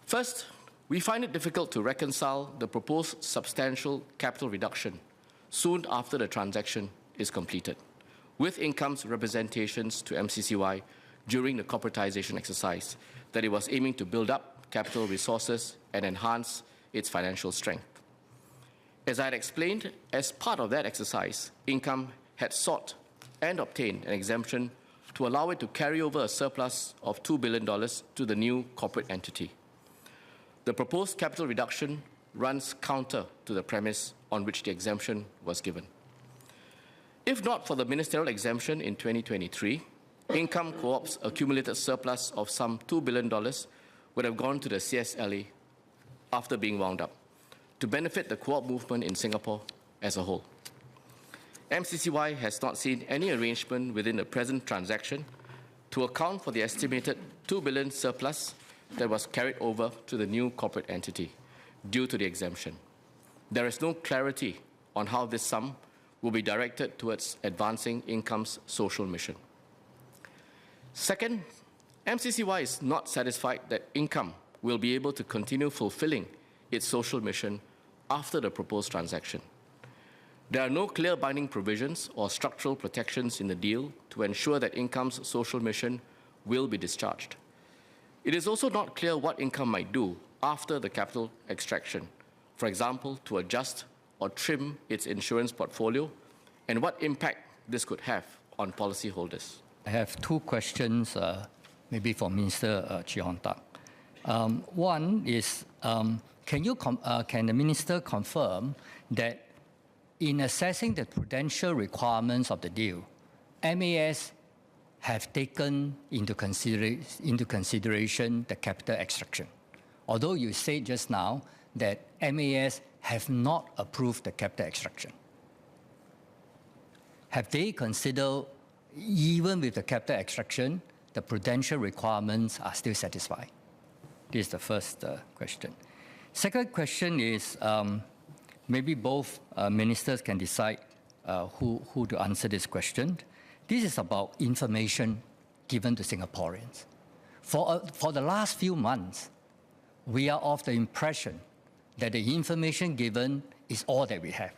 First, we find it difficult to reconcile the proposed substantial capital reduction soon after the transaction is completed, with Income's representations to MCCY during the corporatization exercise that it was aiming to build up capital resources and enhance its financial strength. As I had explained, as part of that exercise, Income had sought and obtained an exemption to allow it to carry over a surplus of $2 billion to the new corporate entity. The proposed capital reduction runs counter to the premise on which the exemption was given. If not for the ministerial exemption in 2023, Income Co-op's accumulated surplus of some $2 billion would have gone to the CSLA after being wound up, to benefit the co-op movement in Singapore as a whole. MCCY has not seen any arrangement within the present transaction to account for the estimated $2 billion surplus that was carried over to the new corporate entity due to the exemption. There is no clarity on how this sum will be directed towards advancing Income's social mission. Second, MCCY is not satisfied that Income will be able to continue fulfilling its social mission after the proposed transaction. There are no clear binding provisions or structural protections in the deal to ensure that Income's social mission will be discharged. It is also not clear what Income might do after the capital extraction, for example, to adjust or trim its insurance portfolio, and what impact this could have on policyholders. I have two questions, maybe for Minister Chee Hong Tat. One is, can the Minister confirm that in assessing the prudential requirements of the deal, MAS have taken into consideration the capital extraction? Although you said just now that MAS have not approved the capital extraction. Have they considered, even with the capital extraction, the prudential requirements are still satisfied? This is the first question. Second question is, maybe both ministers can decide who to answer this question. This is about information given to Singaporeans. For the last few months, we are of the impression that the information given is all that we have.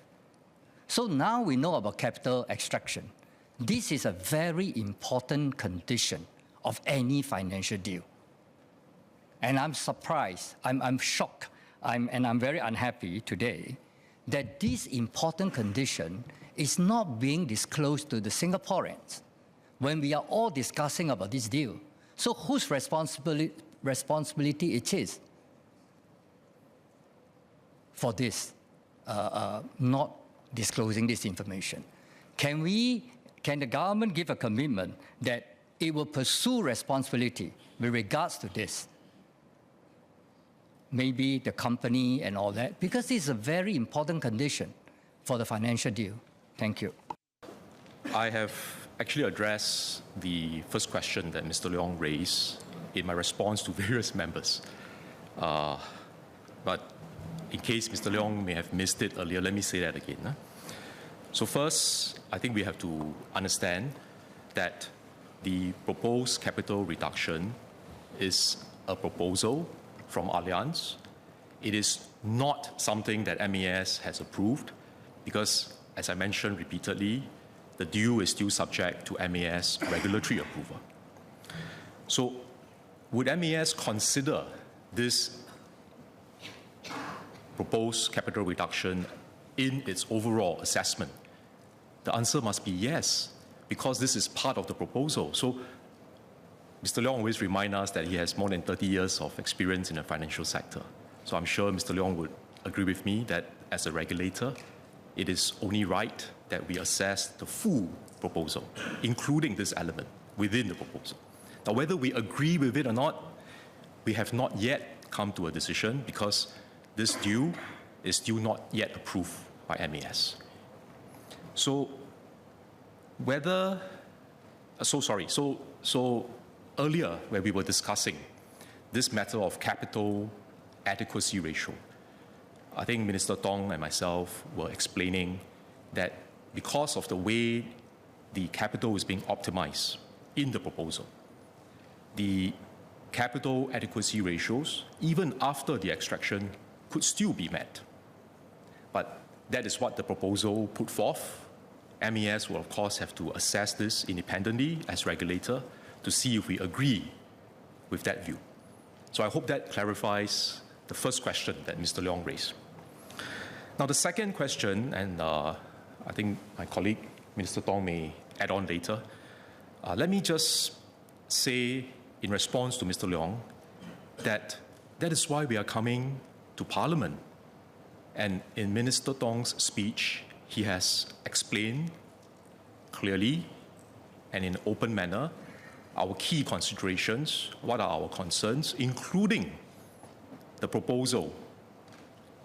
So now we know about capital extraction. This is a very important condition of any financial deal. And I'm surprised, I'm shocked, and I'm very unhappy today that this important condition is not being disclosed to the Singaporeans when we are all discussing about this deal. So whose responsibility it is for this, not disclosing this information? Can the government give a commitment that it will pursue responsibility with regards to this? Maybe the company and all that, because this is a very important condition for the financial deal. Thank you. I have actually addressed the first question that Mr. Leong raised in my response to various members. But in case Mr. Leong may have missed it earlier, let me say that again. So first, I think we have to understand that the proposed capital reduction is a proposal from Allianz. It is not something that MAS has approved because, as I mentioned repeatedly, the deal is still subject to MAS regulatory approval. So would MAS consider this proposed capital reduction in its overall assessment? The answer must be yes, because this is part of the proposal. So Mr. Leong always reminds us that he has more than 30 years of experience in the financial sector. So I'm sure Mr. Leong would agree with me that as a regulator, it is only right that we assess the full proposal, including this element within the proposal. Now, whether we agree with it or not, we have not yet come to a decision because this deal is still not yet approved by MAS. So earlier, when we were discussing this matter of capital adequacy ratio, I think Minister Tong and myself were explaining that because of the way the capital is being optimized in the proposal, the capital adequacy ratios, even after the extraction, could still be met. But that is what the proposal put forth. MES will, of course, have to assess this independently as regulator to see if we agree with that view. So I hope that clarifies the first question that Mr. Leong raised. Now, the second question, and I think my colleague, Minister Tong, may add on later. Let me just say, in response to Mr. Leong, that is why we are coming to Parliament. And in Minister Tong's speech, he has explained clearly and in an open manner our key considerations, what are our concerns, including the proposal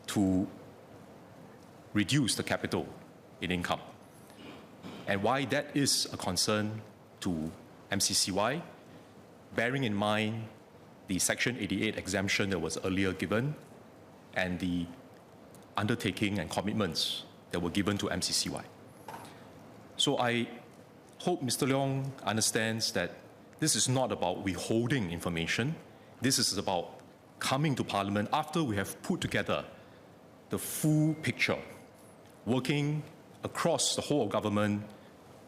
to reduce the capital in income, and why that is a concern to MCCY, bearing in mind the Section 88 exemption that was earlier given and the undertaking and commitments that were given to MCCY. So I hope Mr. Leong understands that this is not about withholding information. This is about coming to Parliament after we have put together the full picture, working across the whole of government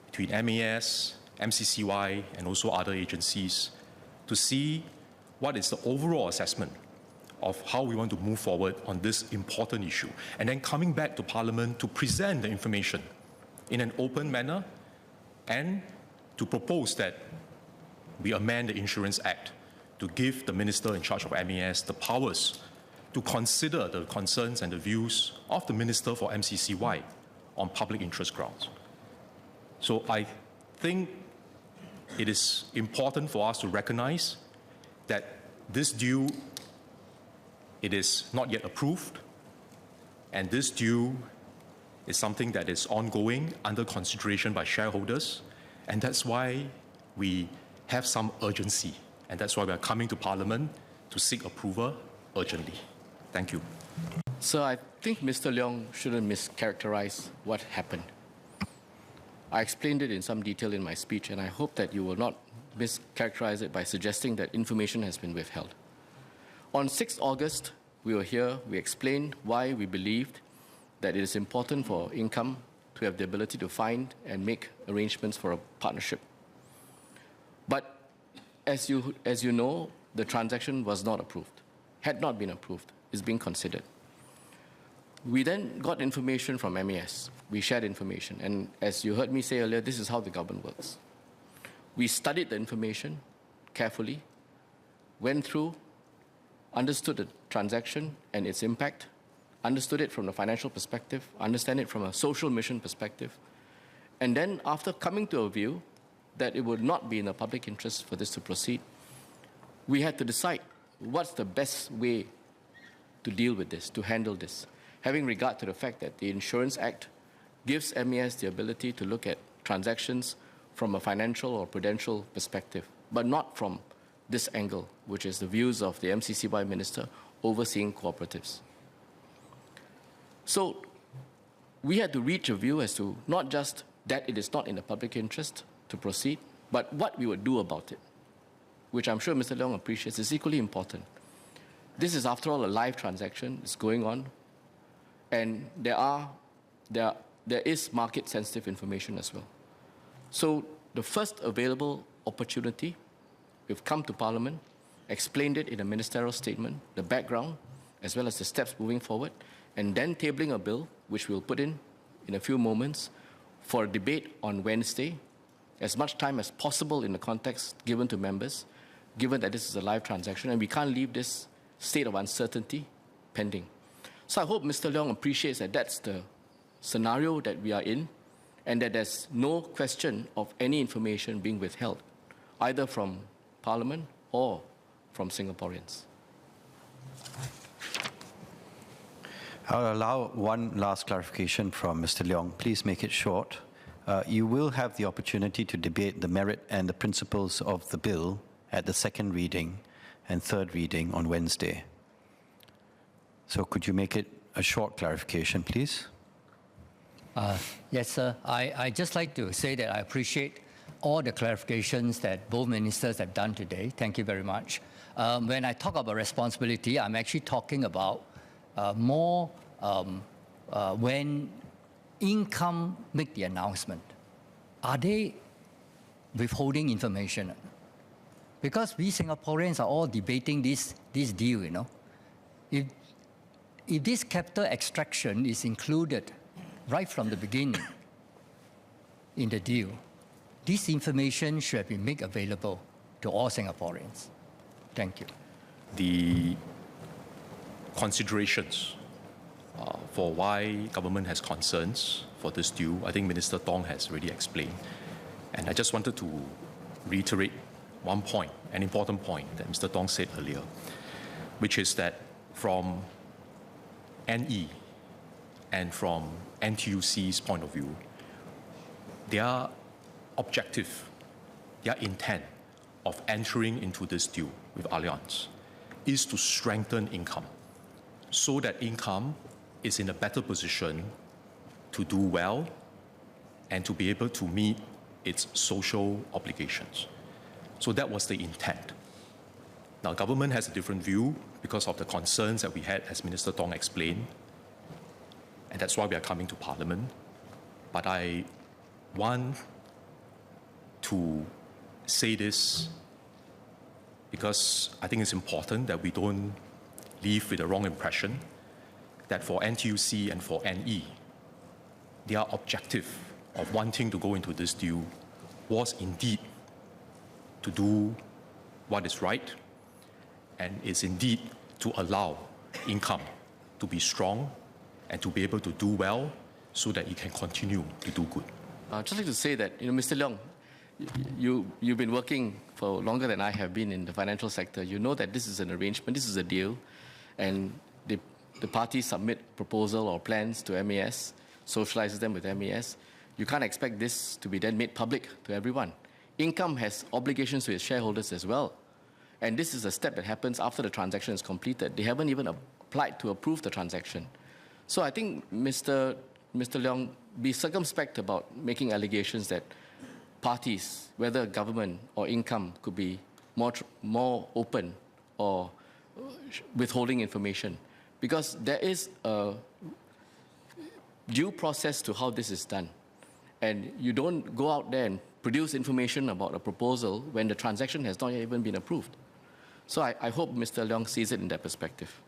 between MAS, MCCY, and also other agencies to see what is the overall assessment of how we want to move forward on this important issue. And then coming back to Parliament to present the information in an open manner and to propose that we amend the Insurance Act to give the Minister in charge of MAS the powers to consider the concerns and the views of the Minister for MCCY on public interest grounds. So I think it is important for us to recognize that this due, it is not yet approved, and this due is something that is ongoing, under consideration by shareholders, and that's why we have some urgency, and that's why we are coming to Parliament to seek approval urgently. Thank you. So I think Mr. Leong shouldn't mischaracterize what happened. I explained it in some detail in my speech, and I hope that you will not mischaracterize it by suggesting that information has been withheld. On 6th August, we were here, we explained why we believed that it is important for Income to have the ability to find and make arrangements for a partnership. But as you know, the transaction was not approved, had not been approved, is being considered. We then got information from MAS. We shared information. And as you heard me say earlier, this is how the government works. We studied the information carefully, went through, understood the transaction and its impact, understood it from a financial perspective, understand it from a social mission perspective, and then after coming to a view that it would not be in the public interest for this to proceed, we had to decide what's the best way to deal with this, to handle this, having regard to the fact that the Insurance Act gives MAS the ability to look at transactions from a financial or prudential perspective, but not from this angle, which is the views of the MCCY minister overseeing cooperatives. So we had to reach a view as to not just that it is not in the public interest to proceed, but what we would do about it, which I'm sure Mr. Leong appreciates is equally important. This is, after all, a live transaction. It's going on, and there is market-sensitive information as well. So the first available opportunity, we've come to Parliament, explained it in a ministerial statement, the background, as well as the steps moving forward, and then tabling a bill, which we'll put in a few moments, for a debate on Wednesday, as much time as possible in the context given to members, given that this is a live transaction, and we can't leave this state of uncertainty pending. So I hope Mr. Leong appreciates that that's the scenario that we are in, and that there's no question of any information being withheld, either from Parliament or from Singaporeans. I'll allow one last clarification from Mr. Leong. Please make it short. You will have the opportunity to debate the merit and the principles of the bill at the second reading and third reading on Wednesday. So could you make it a short clarification, please? Yes, sir. I'd just like to say that I appreciate all the clarifications that both ministers have done today. Thank you very much. when I talk about responsibility, I'm actually talking about more when Income make the announcement. Are they withholding information? Because we Singaporeans are all debating this deal, you know. If this capital extraction is included right from the beginning in the deal, this information should have been made available to all Singaporeans. Thank you. The considerations for why government has concerns for this deal, I think Minister Tong has already explained. And I just wanted to reiterate one point, an important point that Mr. Tong said earlier, which is that from NE and from NTUC's point of view, their objective, their intent of entering into this deal with Allianz is to strengthen Income so that Income is in a better position to do well and to be able to meet its social obligations. So that was the intent. Now, government has a different view because of the concerns that we had, as Minister Tong explained, and that's why we are coming to Parliament. But I want to say this because I think it's important that we don't leave with the wrong impression that for NTUC and for NE, their objective of wanting to go into this deal was indeed to do what is right and is indeed to allow Income to be strong and to be able to do well so that it can continue to do good. I'd just like to say that, Mr. Leong, you've been working for longer than I have been in the financial sector. You know that this is an arrangement, this is a deal, and the parties submit proposal or plans to MAS, socializes them with MAS. You can't expect this to be then made public to everyone. Income has obligations to its shareholders as well. And this is a step that happens after the transaction is completed. They haven't even applied to approve the transaction. So I think, Mr. Leong, be circumspect about making allegations that parties, whether government or Income, could be more open or withholding information. Because there is a due process to how this is done. And you don't go out there and produce information about a proposal when the transaction has not yet even been approved. So I hope Mr. Leong sees it in that perspective.